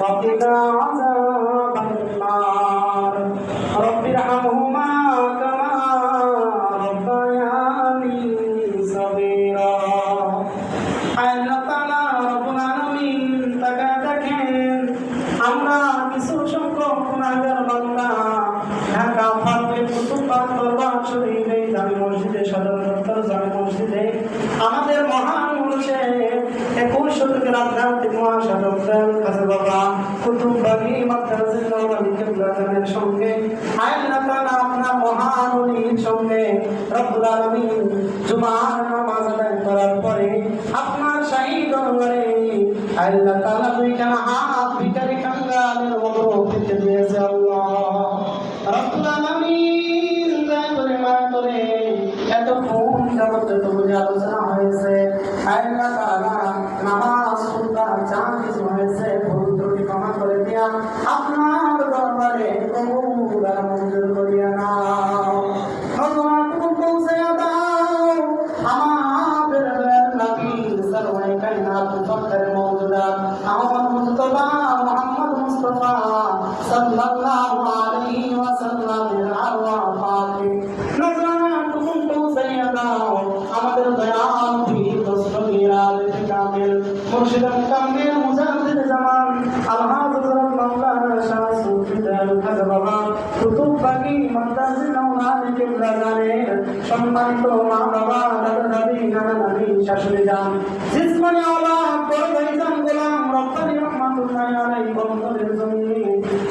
وقنا عذاب النار رب ارحمهما كما ربياني صغيرا আল্লাহ তাআলা রব্বুল আলামিন তাকায় দেখেন আমরা কিছু সংখ্যক গুনাহগার বান্দা ঢাকা ফারুক কুতুববাগ দরবার শরীফে জামে মসজিদে সদর দপ্তর জামে মসজিদে আমাদের মহান মুর্শিদ 21 শতকের আধ্যাত্মিক মহাসাধক খাজা বাবা কুতুববাগী মাদ্রাসা নওরানী কিবলাদের সঙ্গে আল্লাহ তাআলা আপনার মহান ওলির সঙ্গে রব্বুল আলামিন জুমার নামাজ আদায় করার পরে আপনার শাহী দরবারে আল্লাহ তাআলা দুইখানা হাত ভিখারি কাঙ্গালের মতো পেতে দিয়েছে আল্লাহ রব্বুল আলামিন দয়া করে মায়া করে এতক্ষণ যাবত যত বুঝে আলোচনা হয়েছে আল্লাহ তাআলা নামাজ সুন্নাহ যা কিছু হয়েছে ভুল ত্রুটি ক্ষমা করে দিয়া আপনার দরবারে কবুল আর মঞ্জুর করিয়া নাও ভগবান পৌঁছায়া দাও আমাদের নবী সরওয়ারে কায়নাত ফখর মওজুদাত আহমদ মুস্তাফা মুহাম্মদ মুস্তাফা সাল্লাল্লাহু আলাইহি ওয়াসাল্লামের আরওয়াহ পাকে নজরানা পৌঁছায়া দাও আমাদের দয়াল পীর দস্তগীর আলিফ কামিল মুর্শিদ কামিল মুজাদ্দিদ জামান আলহাজ হযরত মাওলানা শাহ সুফি দয়াল খাজা বাবা কুতুববাগী মাদ্রাসা নওরানী কিবলাদের সম্মানিত মা বাবা দাদা দাদি নানা নানি শাশুড়ি জান জিসমানি আওলাদ বড় ভাইজান গোলাম রব্বানি রহমাতুল্লাহি আলাইহি বন্ধুদের জমিনে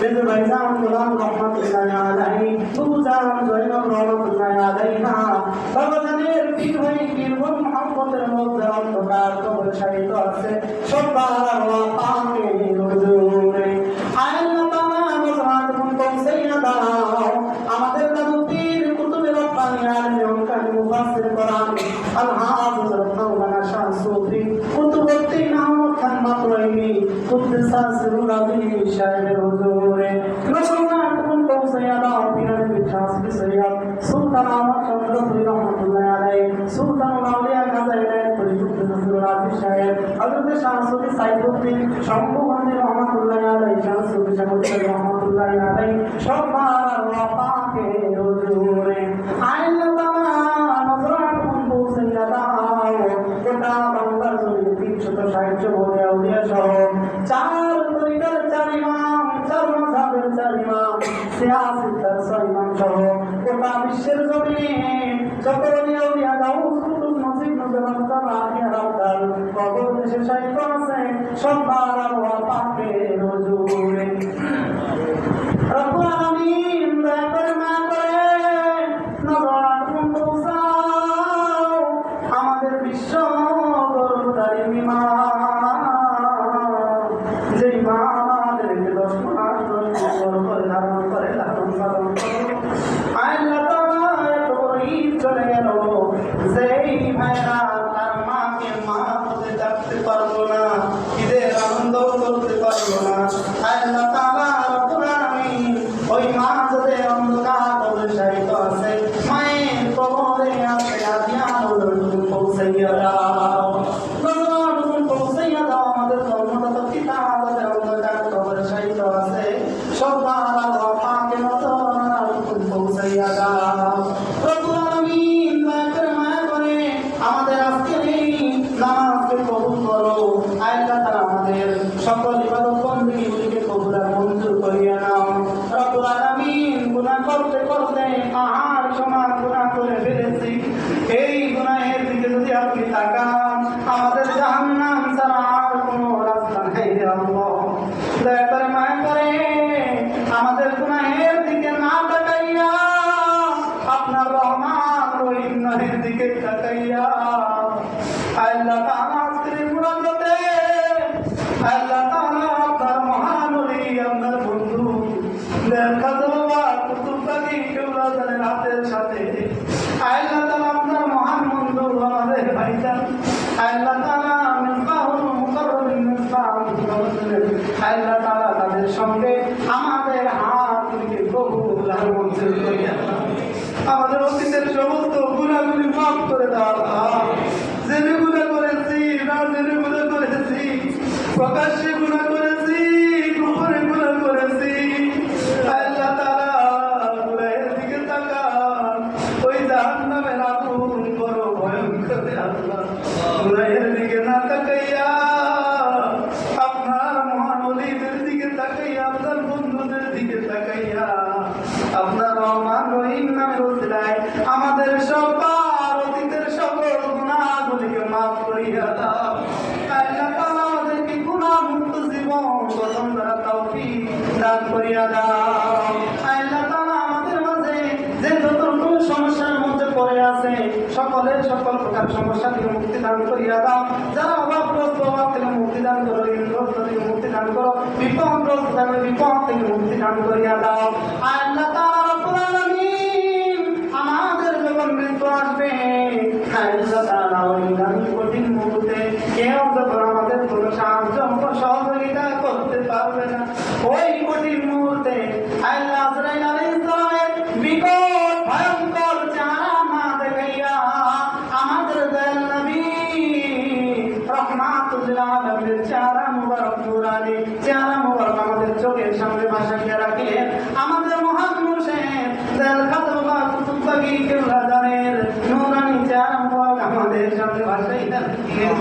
বেদ ভাইজান গোলাম রহমাতুল্লাহি আলাইহি সুজান জয়নাব রহমাতুল্লাহি আলাইহা বাবা জানের পীর ভাই পীর মুহাম্মদের মধ্যে অন্ধকার কবর শায়িত আছে সবার আল্লাহ পাকে হুজুরে আল্লাহ তাআলা নজরাত পৌঁছাইয়া দাও আমাদের দাদু পীর কুতুবে রব্বানি আলিম কারি মুফাসসির কোরআন আলহাজ হযরত মাওলানা শাহ সুফি কুতুবউদ্দিন আহমদ খান মাতলাইনি কুদ্দুসা সিরুল আযীম সাহেবের হুজুরে নজরাত পৌঁছাইয়া দাও পীরের বিখ্যাত সৈয়দ সুলতান আহমদ চন্দ্রপুরী রহমাতুল্লাহি আলাইহি সুলতানুল আউলিয়া কাজাইয়ের পরিযুক্ত নজরুল আযীম সাহেব হযরত শাহ সুফি সাইফুদ্দিন শম্ভুবন্দি রহমাতুল্লাহি আলাইহি শাহ সুফি জামুদ্দিন রহমাতুল্লাহি আলাইহি সবার আল্লাহ পাকে হুজুরে আল্লাহ তাআলা নজরাত পৌঁছাইয়া দাও গোটা বাংলার জমিনে 360 বলে আউলিয়া সহ চার তরিকার চার ইমাম চার মাযহাবের চার ইমাম সিয়াসিতার চার ইমাম সহ গোটা বিশ্বের জমিনে যত আউলিয়া গাউস কুতুব নজিব নজরাত তাআলা রাউতাল কবর দেশে সাহিত্য আছে সবার আল্লাহ পাকে হুজুরে রব্বুল আলামিন দয়া করে মায়া করে নজরাত পৌঁছাও আমাদের বিশ্ব গরুদারি ইমাম যে ইমাম আমাদেরকে 10 মাস করে ধারণ করে লালন পালন করে আল্লাহ তাআলা এত ঈদ চলে গেল যেই ভাইরা তার মাকে মা বলে ডাকতে পারলো না ঈদের আনন্দ করতে পারলো না আল্লাহ তাআলা রব্বুল আলামিন ওই মা যদি অন্ধকার কবরে শায়িত আছে মায়ের কবরে আছে আজিয়ানুল পৌঁছাইয়া দাও নজরাতুল পৌঁছাইয়া দাও আমাদের কর্মরত পিতা আমাদের অন্ধকার কবরে শায়িত আছে সবার আল্লাহ পাকে নজরাতুল পৌঁছাইয়া দাও রব্বুল আলামিন দয়া করে মায়া করে আমাদের আজকের এই নামাজকে কবুল করো আল্লাহ তাআলা আমাদের সকল ইবাদত বন্দেগীগুলিকে কবুল আর মঞ্জুর করিয়া নাও রব্বুল আলামিন গুনাহ করতে করতে পাহাড় সমান গুনাহ করে ফেলেছি এই গুনাহের দিকে যদি আপনি তাকান আমাদের জাহান্নাম ছাড়া আর কোনো রাস্তা নেই আল্লাহ দয়া করে মায়া করে আমাদের গুনাহের দিকে না তাকাইয়া আপনার রহমান রহিমের দিকে তাকাইয়া আল্লাহ তাআলা আজকের মুনাজাতে আল্লাহ তাআলা আপনার মহান ওলি আপনার বন্ধু দেখা দেওয়া কুতুববাগী কিবলাদের হাতের সাথে আল্লাহ তাআলা আপনার মহান বন্ধু আমাদের ভাইজান আল্লাহ তাআলা মিসবাহুল মুকাররমিন মিসবাহুল মুকাররমিন আল্লাহ তাআলা তাদের সঙ্গে আমাদের হাতকে কবুল আর মঞ্জুর করিয়া আমাদের অতীতের সমস্ত গুনাহগুলি মাফ করে দাও জেনে গুনাহ করেছি না জেনে গুনাহ করেছি প্রকাশ্যে গুনাহ করেছি করিয়া দাও। আল্লাহ তাআলা আমাদের মাঝে যে যতটুকু সমস্যার মধ্যে পড়ে আছে সকলের সকল প্রকার সমস্যা থেকে মুক্তি দান করিয়া দাও। যারা অভাবগ্রস্ত অভাব থেকে মুক্তি দান করো, ঋণগ্রস্ত থেকে মুক্তি দান করো, বিপদগ্রস্ত থাকলে বিপদ থেকে মুক্তি দান করিয়া দাও। আল্লাহ তাআলা রব্বুল আলামিন আমাদের যখন মৃত্যু আসবে আল্লাহ তাআলা ওই কঠিন মুহূর্তে কেউ যখন আমাদের কোনো সাহায্য সহযোগিতা করতে পারবে না, ওই কঠিন মুহূর্তে আল্লাহ আজরাইল আলাইহিস সালামের বিকট ভয়ঙ্কর চেহারা না দেখাইয়া আমাদের দয়াল নবী রহমাতুল আলামিনের চেহারা মুবারক নুরানি চেহারা মুবারক আমাদের চোখের সামনে ভাসাইয়া রাখিলেন। আমাদের মহান মুর্শিদ দয়াল খাতমুল্লাহ কুতুব বাগী কেবলা জানের নুরানি চেহারা মুবারক আমাদের সামনে ভাসাইয়া রাখিলেন।